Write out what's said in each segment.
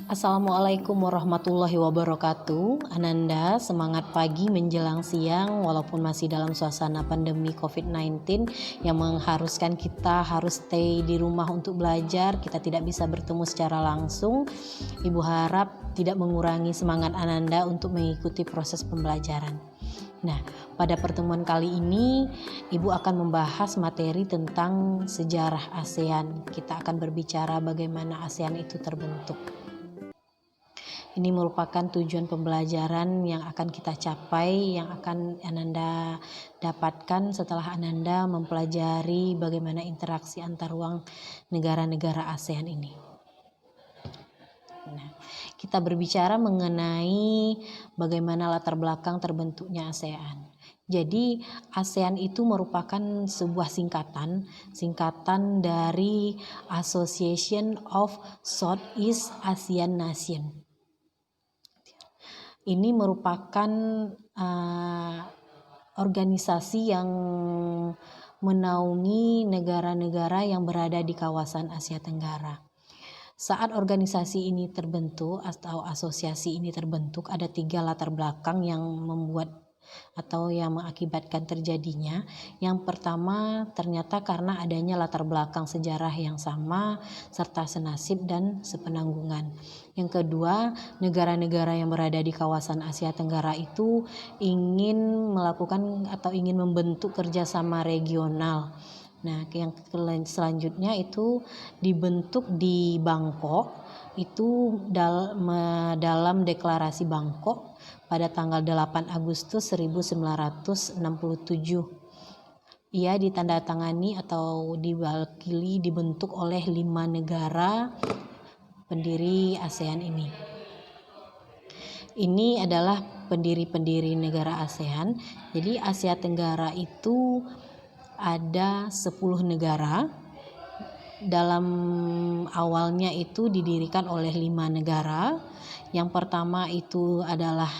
Assalamualaikum warahmatullahi wabarakatuh. Ananda, semangat pagi menjelang siang walaupun masih dalam suasana pandemi COVID-19 yang mengharuskan kita harus stay di rumah untuk belajar, kita tidak bisa bertemu secara langsung. Ibu harap tidak mengurangi semangat Ananda untuk mengikuti proses pembelajaran. Nah, pada pertemuan kali ini Ibu akan membahas materi tentang sejarah ASEAN. Kita akan berbicara bagaimana ASEAN itu terbentuk. Ini merupakan tujuan pembelajaran yang akan kita capai, yang akan Ananda dapatkan setelah Ananda mempelajari bagaimana interaksi antar ruang negara-negara ASEAN ini. Nah, kita berbicara mengenai bagaimana latar belakang terbentuknya ASEAN. Jadi ASEAN itu merupakan sebuah singkatan dari Association of Southeast Asian Nations. Ini merupakan organisasi yang menaungi negara-negara yang berada di kawasan Asia Tenggara. Saat organisasi ini terbentuk atau asosiasi ini terbentuk, ada 3 latar belakang yang membuat atau yang mengakibatkan terjadinya. Yang pertama, ternyata karena adanya latar belakang sejarah yang sama serta senasib dan sepenanggungan. Yang kedua, negara-negara yang berada di kawasan Asia Tenggara itu ingin melakukan atau ingin membentuk kerjasama regional. Nah, yang selanjutnya itu dibentuk di Bangkok, itu dalam deklarasi Bangkok pada tanggal 8 Agustus 1967. Ia ditandatangani atau diwakili dibentuk oleh 5 negara pendiri ASEAN ini. Ini adalah pendiri-pendiri negara ASEAN. Jadi Asia Tenggara itu ada 10 negara. Dalam awalnya itu didirikan oleh 5 negara. Yang pertama itu adalah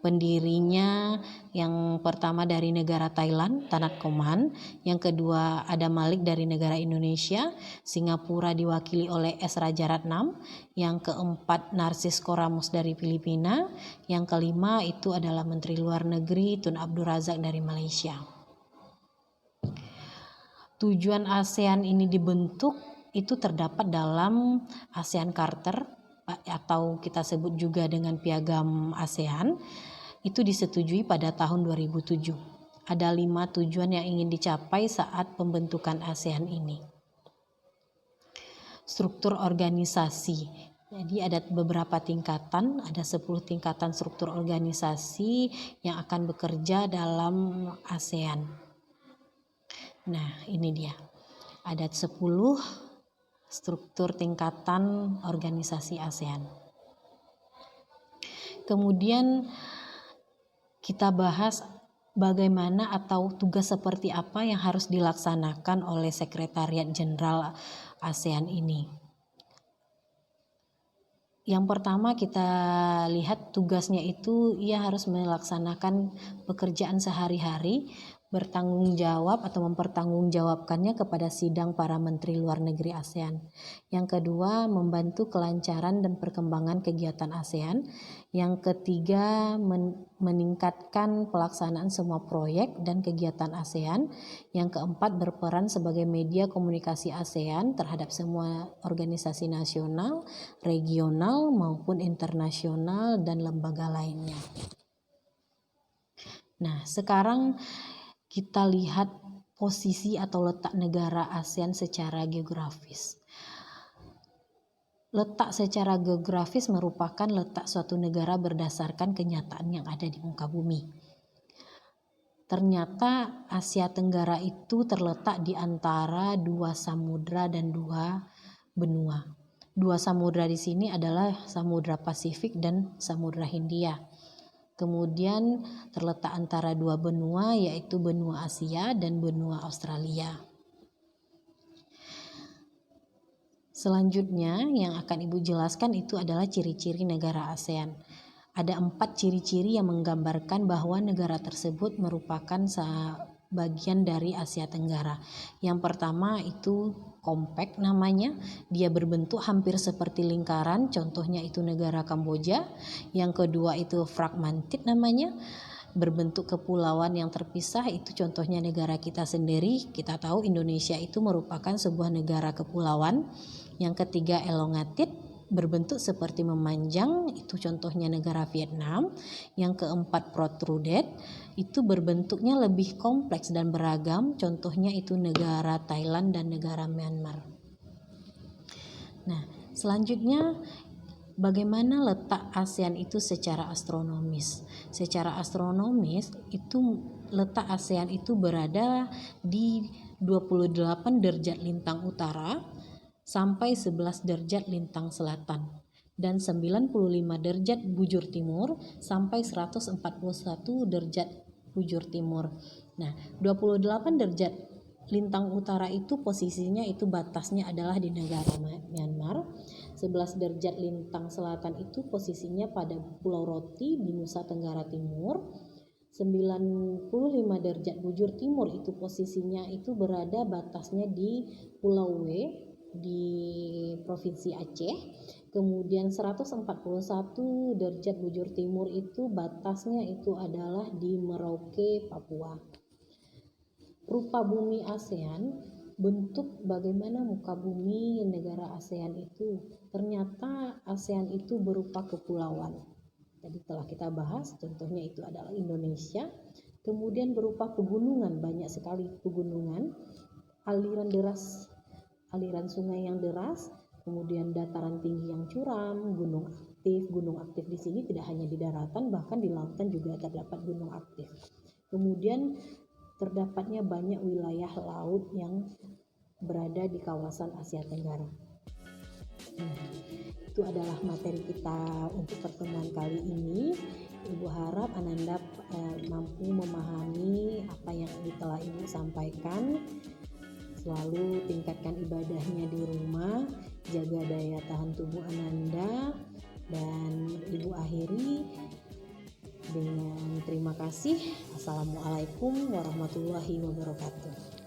pendirinya, yang pertama dari negara Thailand, Tanat Koman. Yang kedua ada Malik dari negara Indonesia. Singapura diwakili oleh S. Rajaratnam. Yang keempat Narsis Koramus dari Filipina. Yang kelima itu adalah Menteri Luar Negeri Tun Abdul Razak dari Malaysia. Tujuan ASEAN ini dibentuk itu terdapat dalam ASEAN Charter atau kita sebut juga dengan Piagam ASEAN. Itu disetujui pada tahun 2007. Ada 5 tujuan yang ingin dicapai saat pembentukan ASEAN ini. Struktur organisasi. Jadi ada beberapa tingkatan, ada 10 tingkatan struktur organisasi yang akan bekerja dalam ASEAN. Nah, ini dia. Ada 10 struktur tingkatan organisasi ASEAN. Kemudian kita bahas bagaimana atau tugas seperti apa yang harus dilaksanakan oleh Sekretariat Jenderal ASEAN ini. Yang pertama kita lihat tugasnya itu ia harus melaksanakan pekerjaan sehari-hari, bertanggung jawab atau mempertanggungjawabkannya kepada sidang para menteri luar negeri ASEAN. Yang kedua, membantu kelancaran dan perkembangan kegiatan ASEAN. Yang ketiga, meningkatkan pelaksanaan semua proyek dan kegiatan ASEAN. Yang keempat, berperan sebagai media komunikasi ASEAN terhadap semua organisasi nasional, regional maupun internasional dan lembaga lainnya. Nah, sekarang kita lihat posisi atau letak negara ASEAN secara geografis. Letak secara geografis merupakan letak suatu negara berdasarkan kenyataan yang ada di muka bumi. Ternyata Asia Tenggara itu terletak di antara 2 samudra dan 2 benua. 2 samudra di sini adalah Samudra Pasifik dan Samudra Hindia. Kemudian terletak antara 2 benua, yaitu benua Asia dan benua Australia. Selanjutnya yang akan Ibu jelaskan itu adalah ciri-ciri negara ASEAN. Ada 4 ciri-ciri yang menggambarkan bahwa negara tersebut merupakan bagian dari Asia Tenggara. Yang pertama itu compact namanya, dia berbentuk hampir seperti lingkaran, contohnya itu negara Kamboja. Yang kedua itu fragmented namanya, berbentuk kepulauan yang terpisah, itu contohnya negara kita sendiri. Kita tahu Indonesia itu merupakan sebuah negara kepulauan. Yang ketiga elongated, berbentuk seperti memanjang, itu contohnya negara Vietnam. Yang keempat protruded, itu berbentuknya lebih kompleks dan beragam, contohnya itu negara Thailand dan negara Myanmar. Nah, selanjutnya bagaimana letak ASEAN itu secara astronomis? Secara astronomis itu letak ASEAN itu berada di 28 derajat lintang utara sampai 11 derajat lintang selatan dan 95 derajat bujur timur sampai 141 derajat bujur timur. Nah, 28 derajat lintang utara itu posisinya itu batasnya adalah di negara Myanmar. 11 derajat lintang selatan itu posisinya pada Pulau Roti di Nusa Tenggara Timur. 95 derajat bujur timur itu posisinya itu berada batasnya di Pulau W di Provinsi Aceh. Kemudian 141 derajat bujur timur itu batasnya itu adalah di Merauke, Papua. Rupa bumi ASEAN, bentuk bagaimana muka bumi negara ASEAN itu. Ternyata ASEAN itu berupa kepulauan. Tadi telah kita bahas, contohnya itu adalah Indonesia. Kemudian berupa pegunungan, banyak sekali pegunungan, aliran sungai yang deras, kemudian dataran tinggi yang curam, gunung aktif. Gunung aktif di sini tidak hanya di daratan, bahkan di lautan juga terdapat gunung aktif. Kemudian terdapatnya banyak wilayah laut yang berada di kawasan Asia Tenggara. Itu adalah materi kita untuk pertemuan kali ini. Ibu harap Ananda mampu memahami apa yang telah Ibu sampaikan. Selalu tingkatkan ibadahnya di rumah, jaga daya tahan tubuh Ananda, dan Ibu akhiri dengan terima kasih. Assalamualaikum warahmatullahi wabarakatuh.